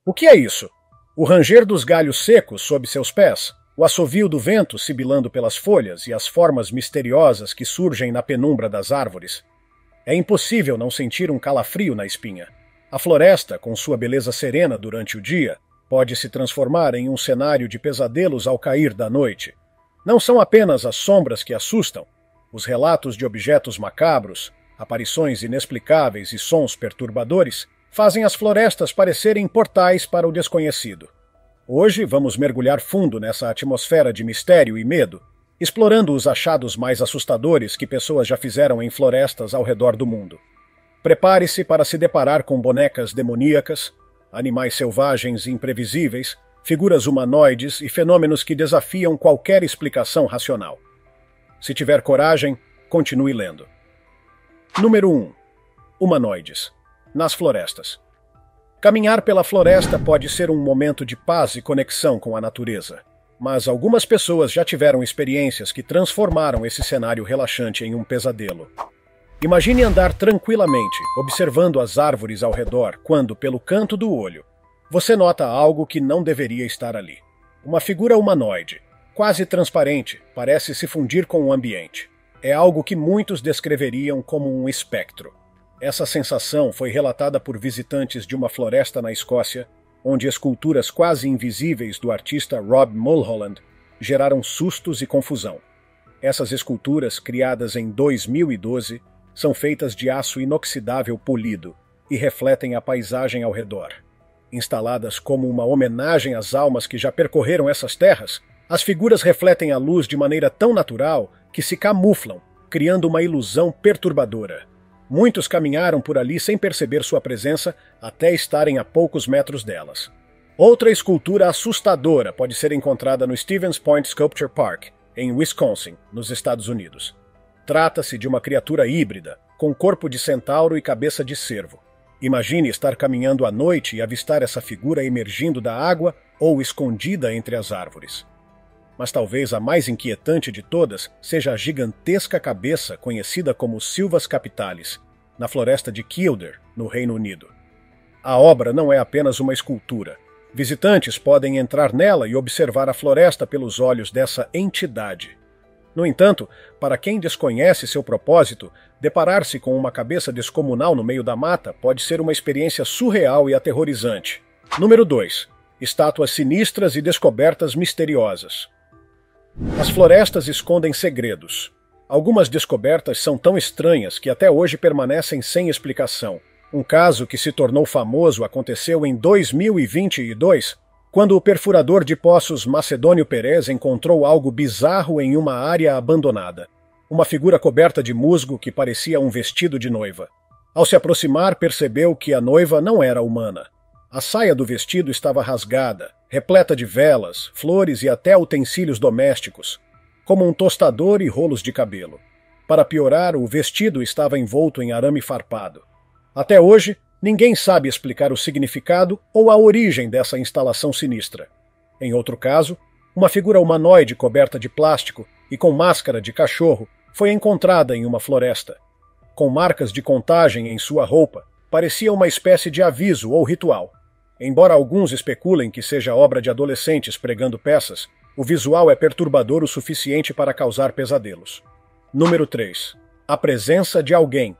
O que é isso? O ranger dos galhos secos sob seus pés, o assovio do vento sibilando pelas folhas e as formas misteriosas que surgem na penumbra das árvores. É impossível não sentir um calafrio na espinha. A floresta, com sua beleza serena durante o dia, pode se transformar em um cenário de pesadelos ao cair da noite. Não são apenas as sombras que assustam, os relatos de objetos macabros, aparições inexplicáveis e sons perturbadores fazem as florestas parecerem portais para o desconhecido. Hoje vamos mergulhar fundo nessa atmosfera de mistério e medo, explorando os achados mais assustadores que pessoas já fizeram em florestas ao redor do mundo. Prepare-se para se deparar com bonecas demoníacas, animais selvagens e imprevisíveis, figuras humanoides e fenômenos que desafiam qualquer explicação racional. Se tiver coragem, continue lendo. Número 1. Humanoides. Nas florestas. Caminhar pela floresta pode ser um momento de paz e conexão com a natureza, mas algumas pessoas já tiveram experiências que transformaram esse cenário relaxante em um pesadelo. Imagine andar tranquilamente, observando as árvores ao redor, quando, pelo canto do olho, você nota algo que não deveria estar ali. Uma figura humanoide, quase transparente, parece se fundir com o ambiente. É algo que muitos descreveriam como um espectro. Essa sensação foi relatada por visitantes de uma floresta na Escócia, onde esculturas quase invisíveis do artista Rob Mulholland geraram sustos e confusão. Essas esculturas, criadas em 2012, são feitas de aço inoxidável polido e refletem a paisagem ao redor. Instaladas como uma homenagem às almas que já percorreram essas terras, as figuras refletem a luz de maneira tão natural que se camuflam, criando uma ilusão perturbadora. Muitos caminharam por ali sem perceber sua presença até estarem a poucos metros delas. Outra escultura assustadora pode ser encontrada no Stevens Point Sculpture Park, em Wisconsin, nos Estados Unidos. Trata-se de uma criatura híbrida, com corpo de centauro e cabeça de cervo. Imagine estar caminhando à noite e avistar essa figura emergindo da água ou escondida entre as árvores. Mas talvez a mais inquietante de todas seja a gigantesca cabeça conhecida como Silvas Capitalis, na floresta de Kildare, no Reino Unido. A obra não é apenas uma escultura. Visitantes podem entrar nela e observar a floresta pelos olhos dessa entidade. No entanto, para quem desconhece seu propósito, deparar-se com uma cabeça descomunal no meio da mata pode ser uma experiência surreal e aterrorizante. Número 2. Estátuas sinistras e descobertas misteriosas. As florestas escondem segredos. Algumas descobertas são tão estranhas que até hoje permanecem sem explicação. Um caso que se tornou famoso aconteceu em 2022, quando o perfurador de poços Macedônio Perez encontrou algo bizarro em uma área abandonada. Uma figura coberta de musgo que parecia um vestido de noiva. Ao se aproximar, percebeu que a noiva não era humana. A saia do vestido estava rasgada, repleta de velas, flores e até utensílios domésticos, como um tostador e rolos de cabelo. Para piorar, o vestido estava envolto em arame farpado. Até hoje, ninguém sabe explicar o significado ou a origem dessa instalação sinistra. Em outro caso, uma figura humanoide coberta de plástico e com máscara de cachorro foi encontrada em uma floresta. Com marcas de contagem em sua roupa, parecia uma espécie de aviso ou ritual. Embora alguns especulem que seja obra de adolescentes pregando peças, o visual é perturbador o suficiente para causar pesadelos. Número 3. A presença de alguém.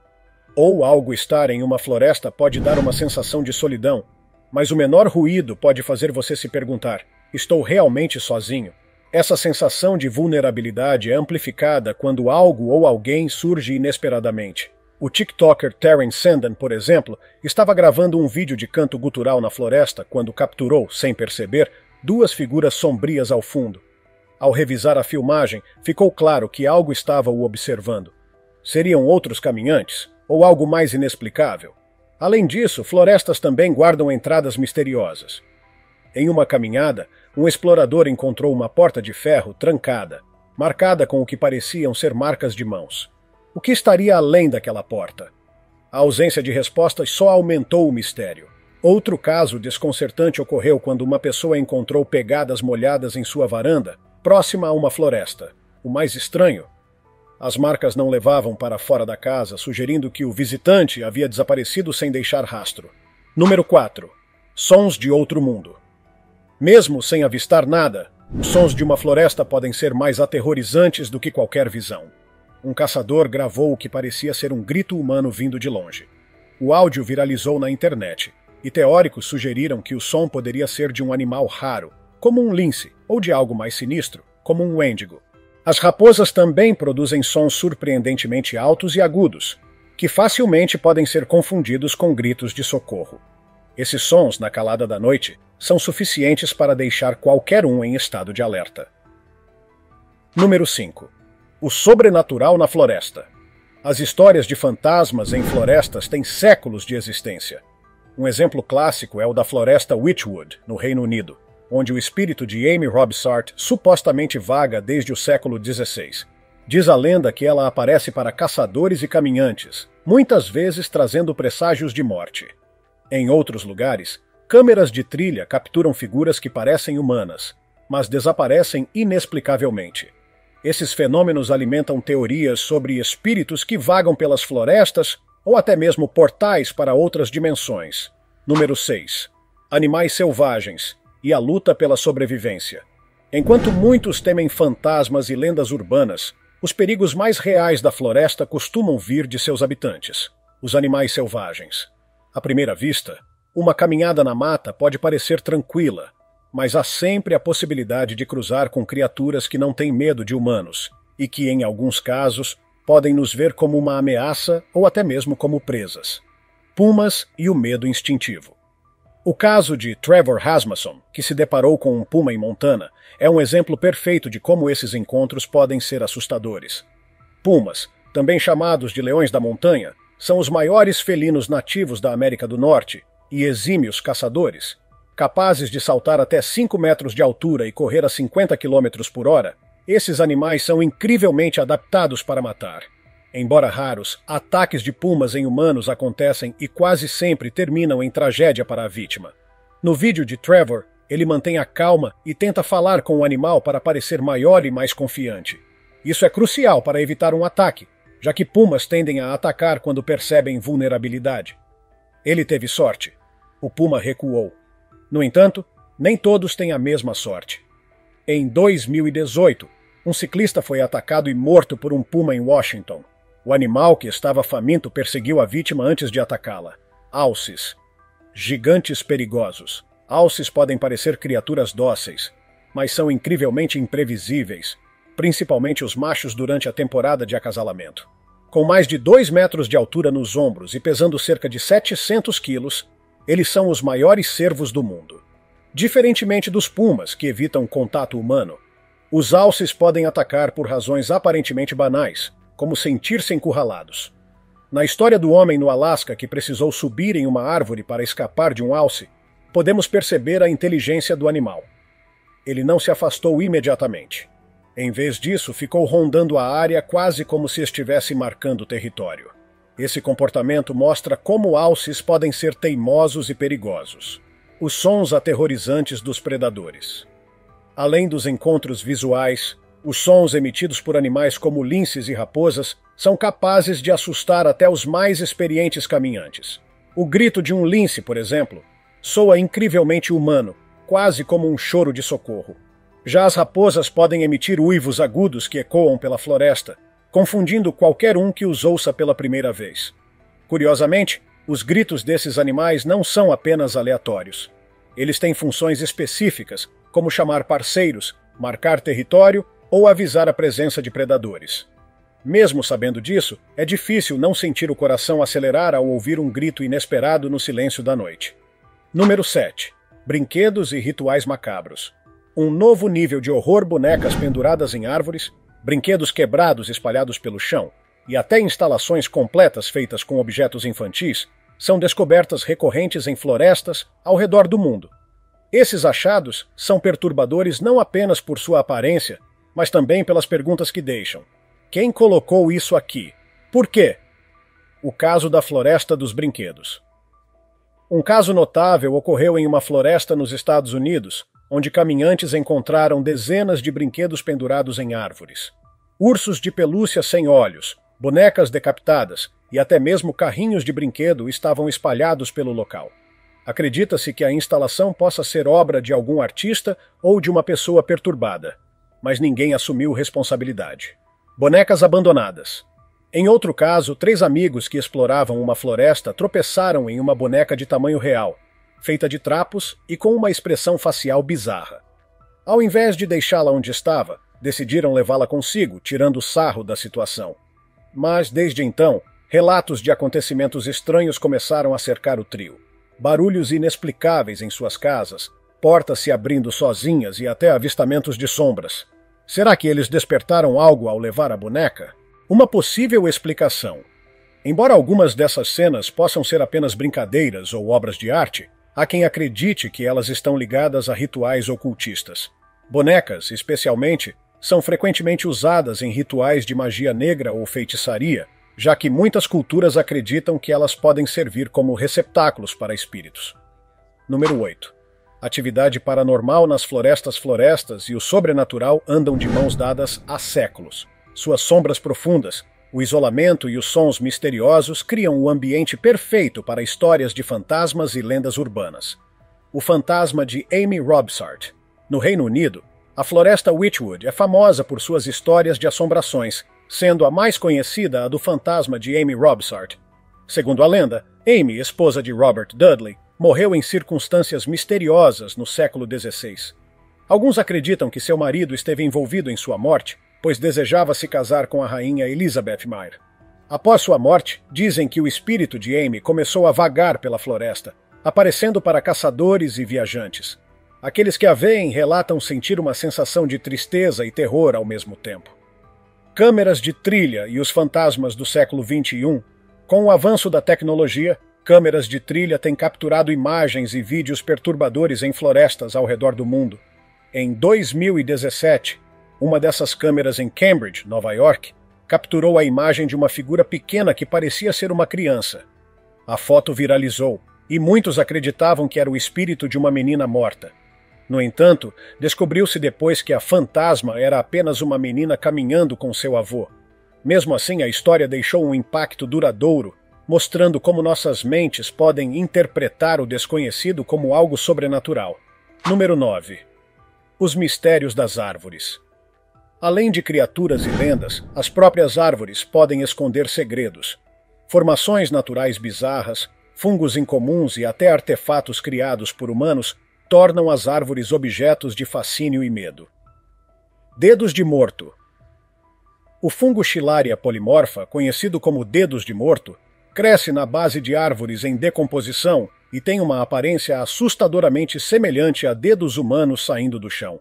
Ou algo estar em uma floresta pode dar uma sensação de solidão, mas o menor ruído pode fazer você se perguntar: estou realmente sozinho? Essa sensação de vulnerabilidade é amplificada quando algo ou alguém surge inesperadamente. O TikToker Terence Sanden, por exemplo, estava gravando um vídeo de canto gutural na floresta quando capturou, sem perceber, duas figuras sombrias ao fundo. Ao revisar a filmagem, ficou claro que algo estava o observando. Seriam outros caminhantes? Ou algo mais inexplicável? Além disso, florestas também guardam entradas misteriosas. Em uma caminhada, um explorador encontrou uma porta de ferro trancada, marcada com o que pareciam ser marcas de mãos. O que estaria além daquela porta? A ausência de respostas só aumentou o mistério. Outro caso desconcertante ocorreu quando uma pessoa encontrou pegadas molhadas em sua varanda, próxima a uma floresta. O mais estranho: as marcas não levavam para fora da casa, sugerindo que o visitante havia desaparecido sem deixar rastro. Número 4. Sons de outro mundo. Mesmo sem avistar nada, os sons de uma floresta podem ser mais aterrorizantes do que qualquer visão. Um caçador gravou o que parecia ser um grito humano vindo de longe. O áudio viralizou na internet, e teóricos sugeriram que o som poderia ser de um animal raro, como um lince, ou de algo mais sinistro, como um Wendigo. As raposas também produzem sons surpreendentemente altos e agudos, que facilmente podem ser confundidos com gritos de socorro. Esses sons, na calada da noite, são suficientes para deixar qualquer um em estado de alerta. Número 5. O sobrenatural na floresta. As histórias de fantasmas em florestas têm séculos de existência. Um exemplo clássico é o da floresta Witchwood, no Reino Unido, onde o espírito de Amy Robsart supostamente vaga desde o século XVI. Diz a lenda que ela aparece para caçadores e caminhantes, muitas vezes trazendo presságios de morte. Em outros lugares, câmeras de trilha capturam figuras que parecem humanas, mas desaparecem inexplicavelmente. Esses fenômenos alimentam teorias sobre espíritos que vagam pelas florestas ou até mesmo portais para outras dimensões. Número 6. Animais selvagens e a luta pela sobrevivência. Enquanto muitos temem fantasmas e lendas urbanas, os perigos mais reais da floresta costumam vir de seus habitantes, os animais selvagens. À primeira vista, uma caminhada na mata pode parecer tranquila, mas há sempre a possibilidade de cruzar com criaturas que não têm medo de humanos e que, em alguns casos, podem nos ver como uma ameaça ou até mesmo como presas. Pumas e o medo instintivo. O caso de Trevor Rasmussen, que se deparou com um puma em Montana, é um exemplo perfeito de como esses encontros podem ser assustadores. Pumas, também chamados de leões da montanha, são os maiores felinos nativos da América do Norte e exímios caçadores. Capazes de saltar até 5 metros de altura e correr a 50 km por hora, esses animais são incrivelmente adaptados para matar. Embora raros, ataques de pumas em humanos acontecem e quase sempre terminam em tragédia para a vítima. No vídeo de Trevor, ele mantém a calma e tenta falar com o animal para parecer maior e mais confiante. Isso é crucial para evitar um ataque, já que pumas tendem a atacar quando percebem vulnerabilidade. Ele teve sorte. O puma recuou. No entanto, nem todos têm a mesma sorte. Em 2018, um ciclista foi atacado e morto por um puma em Washington. O animal, que estava faminto, perseguiu a vítima antes de atacá-la. Alces. Gigantes perigosos. Alces podem parecer criaturas dóceis, mas são incrivelmente imprevisíveis, principalmente os machos durante a temporada de acasalamento. Com mais de 2 metros de altura nos ombros e pesando cerca de 700 quilos, eles são os maiores cervos do mundo. Diferentemente dos pumas, que evitam contato humano, os alces podem atacar por razões aparentemente banais, como sentir-se encurralados. Na história do homem no Alasca que precisou subir em uma árvore para escapar de um alce, podemos perceber a inteligência do animal. Ele não se afastou imediatamente. Em vez disso, ficou rondando a área quase como se estivesse marcando território. Esse comportamento mostra como alces podem ser teimosos e perigosos. Os sons aterrorizantes dos predadores. Além dos encontros visuais, os sons emitidos por animais como linces e raposas são capazes de assustar até os mais experientes caminhantes. O grito de um lince, por exemplo, soa incrivelmente humano, quase como um choro de socorro. Já as raposas podem emitir uivos agudos que ecoam pela floresta, confundindo qualquer um que os ouça pela primeira vez. Curiosamente, os gritos desses animais não são apenas aleatórios. Eles têm funções específicas, como chamar parceiros, marcar território ou avisar a presença de predadores. Mesmo sabendo disso, é difícil não sentir o coração acelerar ao ouvir um grito inesperado no silêncio da noite. Número 7. Brinquedos e rituais macabros. Um novo nível de horror: bonecas penduradas em árvores, brinquedos quebrados espalhados pelo chão e até instalações completas feitas com objetos infantis são descobertas recorrentes em florestas ao redor do mundo. Esses achados são perturbadores não apenas por sua aparência, mas também pelas perguntas que deixam. Quem colocou isso aqui? Por quê? O caso da Floresta dos Brinquedos. Um caso notável ocorreu em uma floresta nos Estados Unidos, onde caminhantes encontraram dezenas de brinquedos pendurados em árvores. Ursos de pelúcia sem olhos, bonecas decapitadas e até mesmo carrinhos de brinquedo estavam espalhados pelo local. Acredita-se que a instalação possa ser obra de algum artista ou de uma pessoa perturbada, mas ninguém assumiu responsabilidade. Bonecas abandonadas. Em outro caso, 3 amigos que exploravam uma floresta tropeçaram em uma boneca de tamanho real, feita de trapos e com uma expressão facial bizarra. Ao invés de deixá-la onde estava, decidiram levá-la consigo, tirando sarro da situação. Mas, desde então, relatos de acontecimentos estranhos começaram a cercar o trio. Barulhos inexplicáveis em suas casas, portas se abrindo sozinhas e até avistamentos de sombras. Será que eles despertaram algo ao levar a boneca? Uma possível explicação. Embora algumas dessas cenas possam ser apenas brincadeiras ou obras de arte, há quem acredite que elas estão ligadas a rituais ocultistas. Bonecas, especialmente, são frequentemente usadas em rituais de magia negra ou feitiçaria, já que muitas culturas acreditam que elas podem servir como receptáculos para espíritos. Número 8. Atividade paranormal nas florestas e o sobrenatural andam de mãos dadas há séculos. Suas sombras profundas, o isolamento e os sons misteriosos criam o ambiente perfeito para histórias de fantasmas e lendas urbanas. O fantasma de Amy Robsart. No Reino Unido, a floresta Witchwood é famosa por suas histórias de assombrações, sendo a mais conhecida a do fantasma de Amy Robsart. Segundo a lenda, Amy, esposa de Robert Dudley, morreu em circunstâncias misteriosas no século XVI. Alguns acreditam que seu marido esteve envolvido em sua morte, pois desejava se casar com a rainha Elizabeth Myre. Após sua morte, dizem que o espírito de Amy começou a vagar pela floresta, aparecendo para caçadores e viajantes. Aqueles que a veem relatam sentir uma sensação de tristeza e terror ao mesmo tempo. Câmeras de trilha e os fantasmas do século XXI. Com o avanço da tecnologia, câmeras de trilha têm capturado imagens e vídeos perturbadores em florestas ao redor do mundo. Em 2017, uma dessas câmeras em Cambridge, Nova York, capturou a imagem de uma figura pequena que parecia ser uma criança. A foto viralizou, e muitos acreditavam que era o espírito de uma menina morta. No entanto, descobriu-se depois que a fantasma era apenas uma menina caminhando com seu avô. Mesmo assim, a história deixou um impacto duradouro, mostrando como nossas mentes podem interpretar o desconhecido como algo sobrenatural. Número 9. Os mistérios das árvores. Além de criaturas e lendas, as próprias árvores podem esconder segredos. Formações naturais bizarras, fungos incomuns e até artefatos criados por humanos tornam as árvores objetos de fascínio e medo. Dedos de morto. O fungo Chilaria polimorfa, conhecido como dedos de morto, cresce na base de árvores em decomposição e tem uma aparência assustadoramente semelhante a dedos humanos saindo do chão.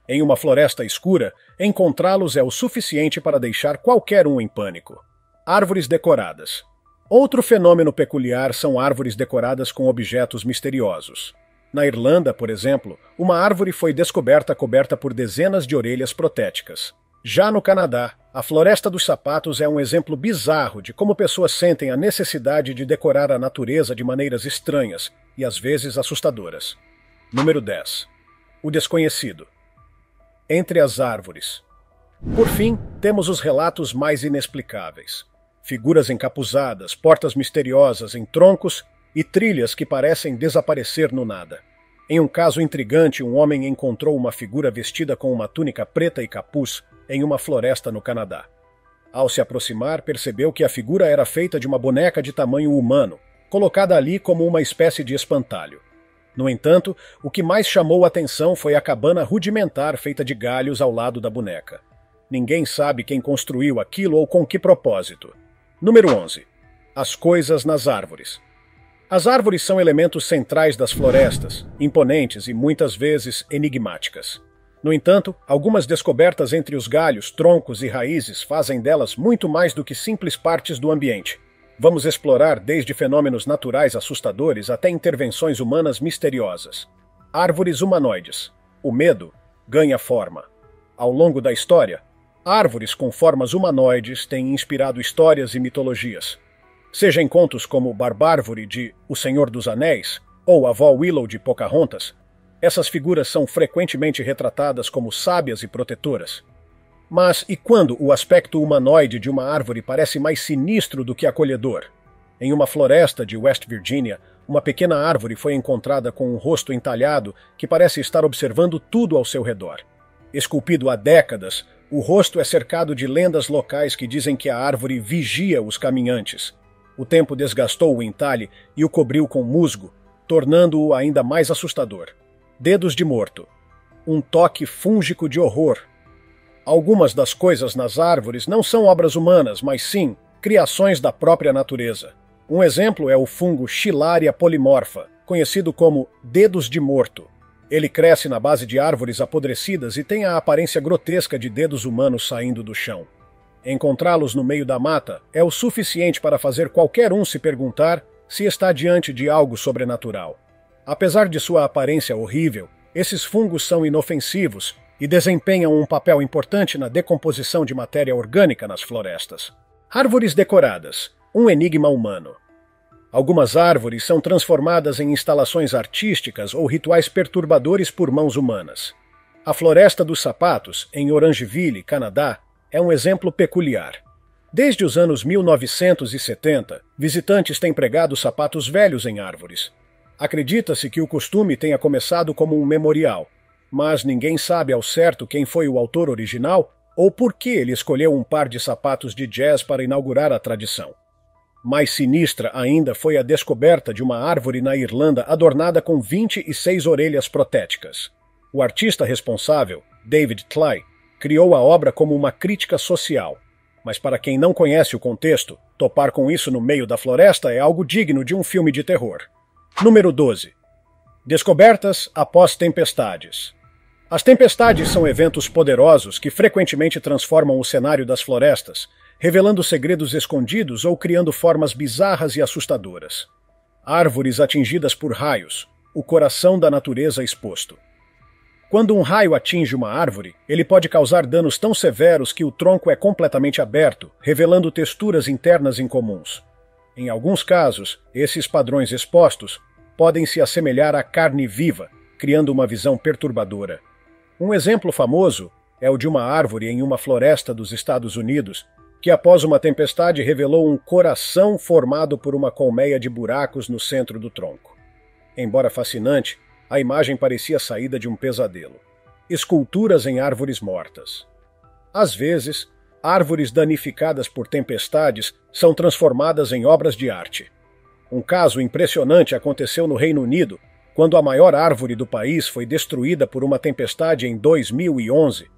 Em uma floresta escura, encontrá-los é o suficiente para deixar qualquer um em pânico. Árvores decoradas. Outro fenômeno peculiar são árvores decoradas com objetos misteriosos. Na Irlanda, por exemplo, uma árvore foi descoberta coberta por dezenas de orelhas protéticas. Já no Canadá, a Floresta dos Sapatos é um exemplo bizarro de como pessoas sentem a necessidade de decorar a natureza de maneiras estranhas e às vezes assustadoras. Número 10. O desconhecido. Entre as árvores. Por fim, temos os relatos mais inexplicáveis. Figuras encapuzadas, portas misteriosas em troncos e trilhas que parecem desaparecer no nada. Em um caso intrigante, um homem encontrou uma figura vestida com uma túnica preta e capuz em uma floresta no Canadá. Ao se aproximar, percebeu que a figura era feita de uma boneca de tamanho humano, colocada ali como uma espécie de espantalho. No entanto, o que mais chamou a atenção foi a cabana rudimentar feita de galhos ao lado da boneca. Ninguém sabe quem construiu aquilo ou com que propósito. Número 11. As coisas nas árvores. As árvores são elementos centrais das florestas, imponentes e muitas vezes enigmáticas. No entanto, algumas descobertas entre os galhos, troncos e raízes fazem delas muito mais do que simples partes do ambiente. Vamos explorar desde fenômenos naturais assustadores até intervenções humanas misteriosas. Árvores humanoides. O medo ganha forma. Ao longo da história, árvores com formas humanoides têm inspirado histórias e mitologias. Seja em contos como Barbárvore de O Senhor dos Anéis ou a Vó Willow de Pocahontas, essas figuras são frequentemente retratadas como sábias e protetoras. Mas e quando o aspecto humanoide de uma árvore parece mais sinistro do que acolhedor? Em uma floresta de West Virginia, uma pequena árvore foi encontrada com um rosto entalhado que parece estar observando tudo ao seu redor. Esculpido há décadas, o rosto é cercado de lendas locais que dizem que a árvore vigia os caminhantes. O tempo desgastou o entalhe e o cobriu com musgo, tornando-o ainda mais assustador. Dedos de morto. Um toque fúngico de horror. Algumas das coisas nas árvores não são obras humanas, mas sim criações da própria natureza. Um exemplo é o fungo Schillaria polymorpha, conhecido como dedos de morto. Ele cresce na base de árvores apodrecidas e tem a aparência grotesca de dedos humanos saindo do chão. Encontrá-los no meio da mata é o suficiente para fazer qualquer um se perguntar se está diante de algo sobrenatural. Apesar de sua aparência horrível, esses fungos são inofensivos e desempenham um papel importante na decomposição de matéria orgânica nas florestas. Árvores decoradas. Um enigma humano. Algumas árvores são transformadas em instalações artísticas ou rituais perturbadores por mãos humanas. A Floresta dos Sapatos, em Orangeville, Canadá, é um exemplo peculiar. Desde os anos 1970, visitantes têm pregado sapatos velhos em árvores. Acredita-se que o costume tenha começado como um memorial, mas ninguém sabe ao certo quem foi o autor original ou por que ele escolheu um par de sapatos de jazz para inaugurar a tradição. Mais sinistra ainda foi a descoberta de uma árvore na Irlanda adornada com 26 orelhas protéticas. O artista responsável, David Tly, criou a obra como uma crítica social. Mas para quem não conhece o contexto, topar com isso no meio da floresta é algo digno de um filme de terror. Número 12. Descobertas após tempestades. As tempestades são eventos poderosos que frequentemente transformam o cenário das florestas, revelando segredos escondidos ou criando formas bizarras e assustadoras. Árvores atingidas por raios, o coração da natureza exposto. Quando um raio atinge uma árvore, ele pode causar danos tão severos que o tronco é completamente aberto, revelando texturas internas incomuns. Em alguns casos, esses padrões expostos podem se assemelhar à carne viva, criando uma visão perturbadora. Um exemplo famoso é o de uma árvore em uma floresta dos Estados Unidos, que após uma tempestade revelou um coração formado por uma colmeia de buracos no centro do tronco. Embora fascinante, a imagem parecia saída de um pesadelo. Esculturas em árvores mortas. Às vezes, árvores danificadas por tempestades são transformadas em obras de arte. Um caso impressionante aconteceu no Reino Unido, quando a maior árvore do país foi destruída por uma tempestade em 2011.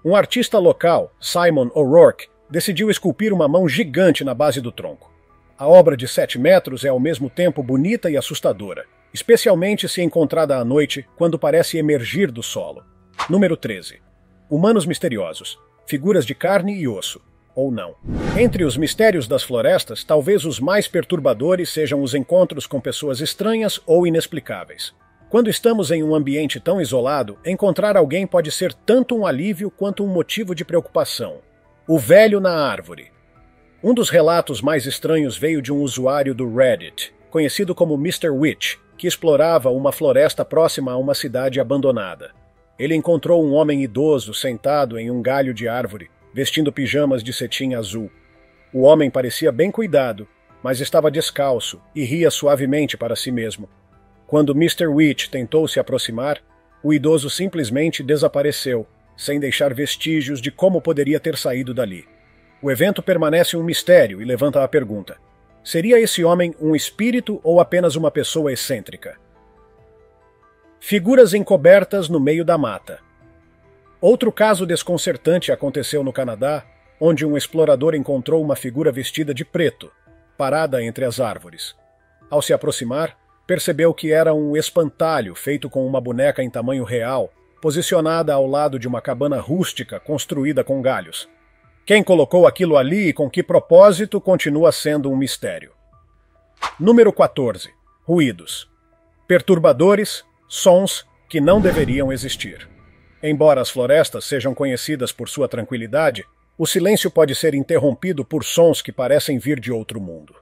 Um artista local, Simon O'Rourke, decidiu esculpir uma mão gigante na base do tronco. A obra de 7 metros é ao mesmo tempo bonita e assustadora, especialmente se encontrada à noite, quando parece emergir do solo. Número 13. Humanos misteriosos. Figuras de carne e osso. Ou não. Entre os mistérios das florestas, talvez os mais perturbadores sejam os encontros com pessoas estranhas ou inexplicáveis. Quando estamos em um ambiente tão isolado, encontrar alguém pode ser tanto um alívio quanto um motivo de preocupação. O velho na árvore. Um dos relatos mais estranhos veio de um usuário do Reddit, conhecido como Mr. Witch, que explorava uma floresta próxima a uma cidade abandonada. Ele encontrou um homem idoso sentado em um galho de árvore, vestindo pijamas de cetim azul. O homem parecia bem cuidado, mas estava descalço e ria suavemente para si mesmo. Quando Mr. Witch tentou se aproximar, o idoso simplesmente desapareceu, sem deixar vestígios de como poderia ter saído dali. O evento permanece um mistério e levanta a pergunta: seria esse homem um espírito ou apenas uma pessoa excêntrica? Figuras encobertas no meio da mata. Outro caso desconcertante aconteceu no Canadá, onde um explorador encontrou uma figura vestida de preto, parada entre as árvores. Ao se aproximar, percebeu que era um espantalho feito com uma boneca em tamanho real, posicionada ao lado de uma cabana rústica construída com galhos. Quem colocou aquilo ali e com que propósito continua sendo um mistério. Número 14. Ruídos. Perturbadores, sons que não deveriam existir. Embora as florestas sejam conhecidas por sua tranquilidade, o silêncio pode ser interrompido por sons que parecem vir de outro mundo.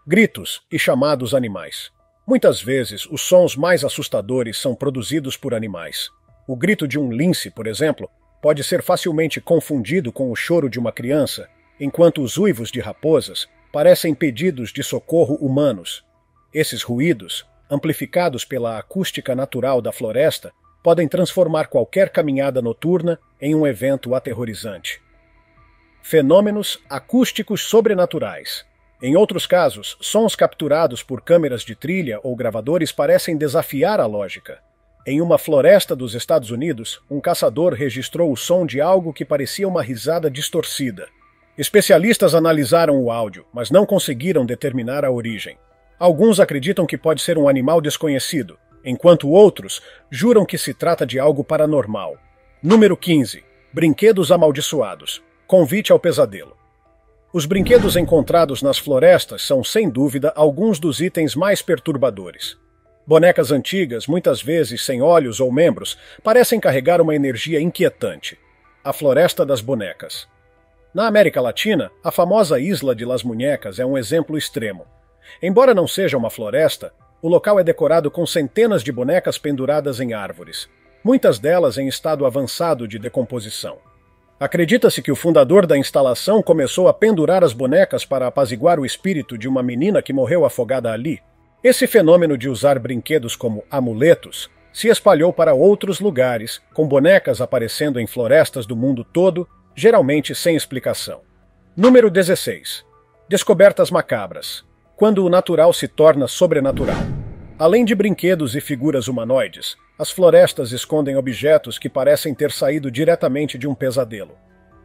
Gritos e chamados animais. Muitas vezes, os sons mais assustadores são produzidos por animais. O grito de um lince, por exemplo, pode ser facilmente confundido com o choro de uma criança, enquanto os uivos de raposas parecem pedidos de socorro humanos. Esses ruídos, amplificados pela acústica natural da floresta, podem transformar qualquer caminhada noturna em um evento aterrorizante. Fenômenos acústicos sobrenaturais. Em outros casos, sons capturados por câmeras de trilha ou gravadores parecem desafiar a lógica. Em uma floresta dos Estados Unidos, um caçador registrou o som de algo que parecia uma risada distorcida. Especialistas analisaram o áudio, mas não conseguiram determinar a origem. Alguns acreditam que pode ser um animal desconhecido, enquanto outros juram que se trata de algo paranormal. Número 15. Brinquedos amaldiçoados. Convite ao pesadelo. Os brinquedos encontrados nas florestas são, sem dúvida, alguns dos itens mais perturbadores. Bonecas antigas, muitas vezes sem olhos ou membros, parecem carregar uma energia inquietante. A Floresta das Bonecas. Na América Latina, a famosa Isla de las Muñecas é um exemplo extremo. Embora não seja uma floresta, o local é decorado com centenas de bonecas penduradas em árvores, muitas delas em estado avançado de decomposição. Acredita-se que o fundador da instalação começou a pendurar as bonecas para apaziguar o espírito de uma menina que morreu afogada ali. Esse fenômeno de usar brinquedos como amuletos se espalhou para outros lugares, com bonecas aparecendo em florestas do mundo todo, geralmente sem explicação. Número 16. Descobertas macabras. Quando o natural se torna sobrenatural. Além de brinquedos e figuras humanoides, as florestas escondem objetos que parecem ter saído diretamente de um pesadelo.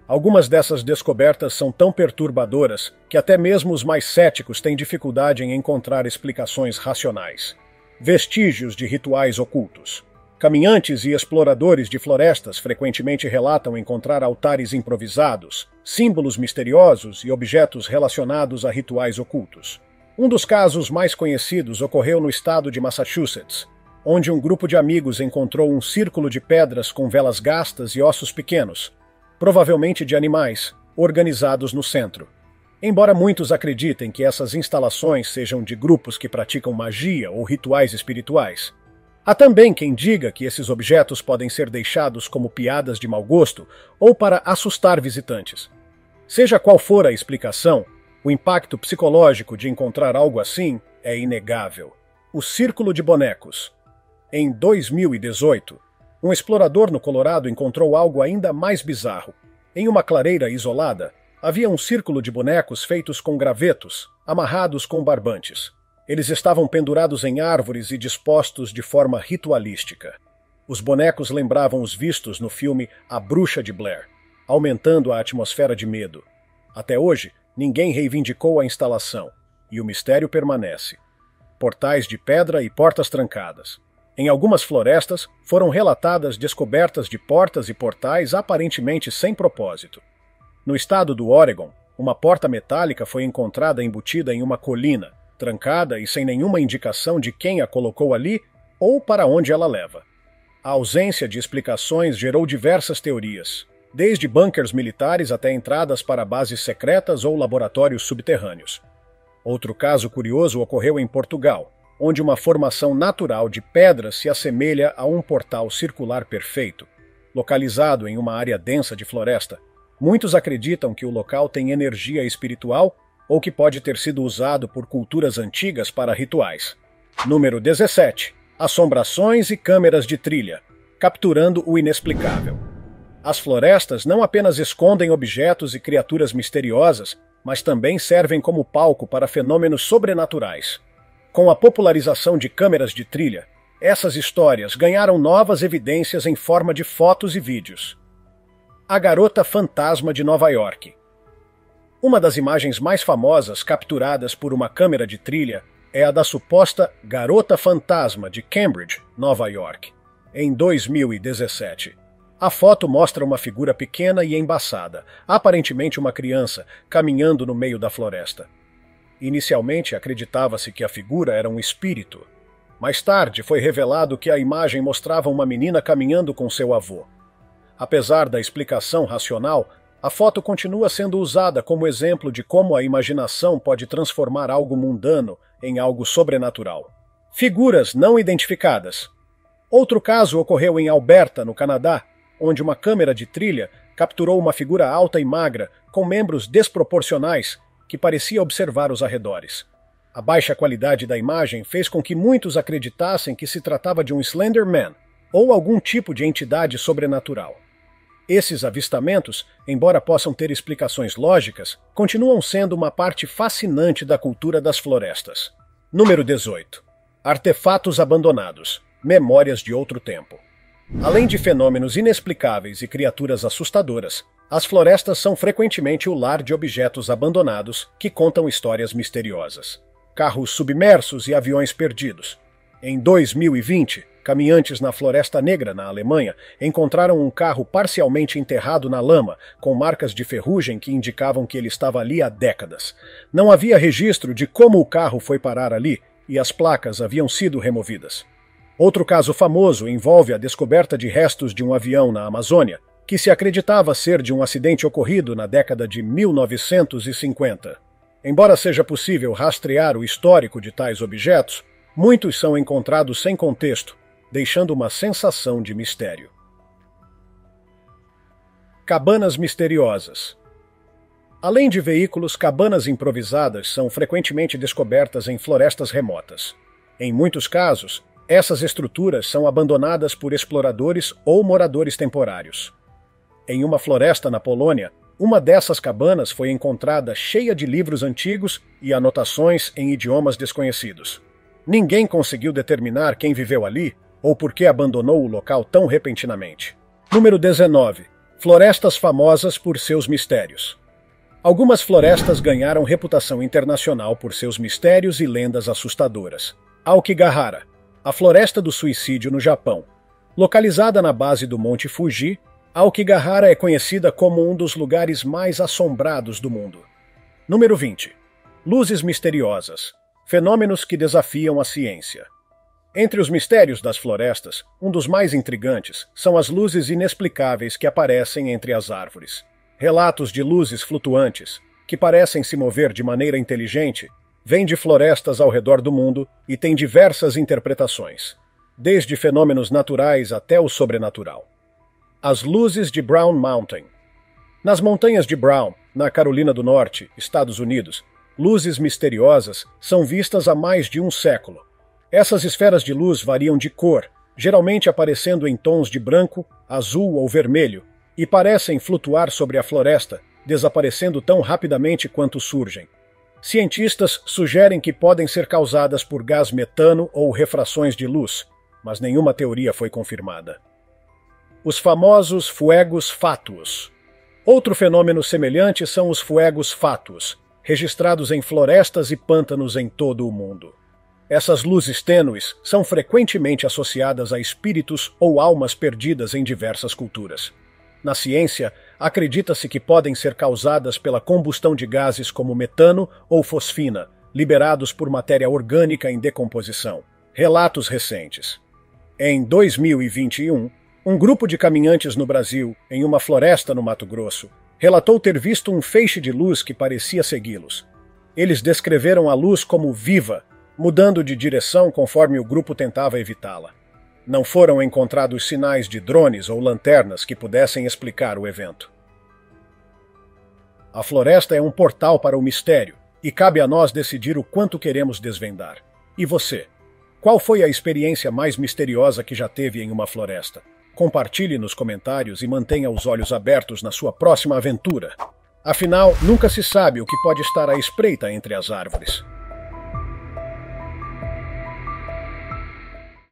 Algumas dessas descobertas são tão perturbadoras que até mesmo os mais céticos têm dificuldade em encontrar explicações racionais. Vestígios de rituais ocultos. Caminhantes e exploradores de florestas frequentemente relatam encontrar altares improvisados, símbolos misteriosos e objetos relacionados a rituais ocultos. Um dos casos mais conhecidos ocorreu no estado de Massachusetts, onde um grupo de amigos encontrou um círculo de pedras com velas gastas e ossos pequenos, provavelmente de animais, organizados no centro. Embora muitos acreditem que essas instalações sejam de grupos que praticam magia ou rituais espirituais, há também quem diga que esses objetos podem ser deixados como piadas de mau gosto ou para assustar visitantes. Seja qual for a explicação, o impacto psicológico de encontrar algo assim é inegável. O Círculo de Bonecos. Em 2018, um explorador no Colorado encontrou algo ainda mais bizarro. Em uma clareira isolada, havia um círculo de bonecos feitos com gravetos, amarrados com barbantes. Eles estavam pendurados em árvores e dispostos de forma ritualística. Os bonecos lembravam os vistos no filme A Bruxa de Blair, aumentando a atmosfera de medo. Até hoje, ninguém reivindicou a instalação, e o mistério permanece. Portais de pedra e portas trancadas. Em algumas florestas, foram relatadas descobertas de portas e portais aparentemente sem propósito. No estado do Oregon, uma porta metálica foi encontrada embutida em uma colina, trancada e sem nenhuma indicação de quem a colocou ali ou para onde ela leva. A ausência de explicações gerou diversas teorias, desde bunkers militares até entradas para bases secretas ou laboratórios subterrâneos. Outro caso curioso ocorreu em Portugal, onde uma formação natural de pedras se assemelha a um portal circular perfeito. Localizado em uma área densa de floresta, muitos acreditam que o local tem energia espiritual ou que pode ter sido usado por culturas antigas para rituais. Número 17. Assombrações e câmeras de trilha, capturando o inexplicável. As florestas não apenas escondem objetos e criaturas misteriosas, mas também servem como palco para fenômenos sobrenaturais. Com a popularização de câmeras de trilha, essas histórias ganharam novas evidências em forma de fotos e vídeos. A Garota Fantasma de Nova York. Uma das imagens mais famosas capturadas por uma câmera de trilha é a da suposta Garota Fantasma de Cambridge, Nova York, em 2017. A foto mostra uma figura pequena e embaçada, aparentemente uma criança, caminhando no meio da floresta. Inicialmente acreditava-se que a figura era um espírito. Mais tarde foi revelado que a imagem mostrava uma menina caminhando com seu avô. Apesar da explicação racional, a foto continua sendo usada como exemplo de como a imaginação pode transformar algo mundano em algo sobrenatural. Figuras não identificadas. Outro caso ocorreu em Alberta, no Canadá, onde uma câmera de trilha capturou uma figura alta e magra, com membros desproporcionais, que parecia observar os arredores. A baixa qualidade da imagem fez com que muitos acreditassem que se tratava de um Slender Man ou algum tipo de entidade sobrenatural. Esses avistamentos, embora possam ter explicações lógicas, continuam sendo uma parte fascinante da cultura das florestas. Número 18. Artefatos abandonados. Memórias de outro tempo. Além de fenômenos inexplicáveis e criaturas assustadoras, as florestas são frequentemente o lar de objetos abandonados que contam histórias misteriosas. Carros submersos e aviões perdidos. Em 2020, caminhantes na Floresta Negra, na Alemanha, encontraram um carro parcialmente enterrado na lama, com marcas de ferrugem que indicavam que ele estava ali há décadas. Não havia registro de como o carro foi parar ali e as placas haviam sido removidas. Outro caso famoso envolve a descoberta de restos de um avião na Amazônia, que se acreditava ser de um acidente ocorrido na década de 1950. Embora seja possível rastrear o histórico de tais objetos, muitos são encontrados sem contexto, deixando uma sensação de mistério. Cabanas misteriosas. Além de veículos, cabanas improvisadas são frequentemente descobertas em florestas remotas. Em muitos casos, essas estruturas são abandonadas por exploradores ou moradores temporários. Em uma floresta na Polônia, uma dessas cabanas foi encontrada cheia de livros antigos e anotações em idiomas desconhecidos. Ninguém conseguiu determinar quem viveu ali ou por que abandonou o local tão repentinamente. Número 19. Florestas famosas por seus mistérios. Algumas florestas ganharam reputação internacional por seus mistérios e lendas assustadoras. Aokigahara, a Floresta do Suicídio no Japão. Localizada na base do Monte Fuji, Aokigahara é conhecida como um dos lugares mais assombrados do mundo. Número 20. Luzes misteriosas. Fenômenos que desafiam a ciência. Entre os mistérios das florestas, um dos mais intrigantes são as luzes inexplicáveis que aparecem entre as árvores. Relatos de luzes flutuantes, que parecem se mover de maneira inteligente, vêm de florestas ao redor do mundo e têm diversas interpretações, desde fenômenos naturais até o sobrenatural. As luzes de Brown Mountain. Nas montanhas de Brown, na Carolina do Norte, Estados Unidos, luzes misteriosas são vistas há mais de um século. Essas esferas de luz variam de cor, geralmente aparecendo em tons de branco, azul ou vermelho, e parecem flutuar sobre a floresta, desaparecendo tão rapidamente quanto surgem. Cientistas sugerem que podem ser causadas por gás metano ou refrações de luz, mas nenhuma teoria foi confirmada. Os famosos fuegos fátuos. Outro fenômeno semelhante são os fuegos fátuos, registrados em florestas e pântanos em todo o mundo. Essas luzes tênues são frequentemente associadas a espíritos ou almas perdidas em diversas culturas. Na ciência, acredita-se que podem ser causadas pela combustão de gases como metano ou fosfina, liberados por matéria orgânica em decomposição. Relatos recentes. Em 2021, um grupo de caminhantes no Brasil, em uma floresta no Mato Grosso, relatou ter visto um feixe de luz que parecia segui-los. Eles descreveram a luz como viva, mudando de direção conforme o grupo tentava evitá-la. Não foram encontrados sinais de drones ou lanternas que pudessem explicar o evento. A floresta é um portal para o mistério, e cabe a nós decidir o quanto queremos desvendar. E você? Qual foi a experiência mais misteriosa que já teve em uma floresta? Compartilhe nos comentários e mantenha os olhos abertos na sua próxima aventura. Afinal, nunca se sabe o que pode estar à espreita entre as árvores.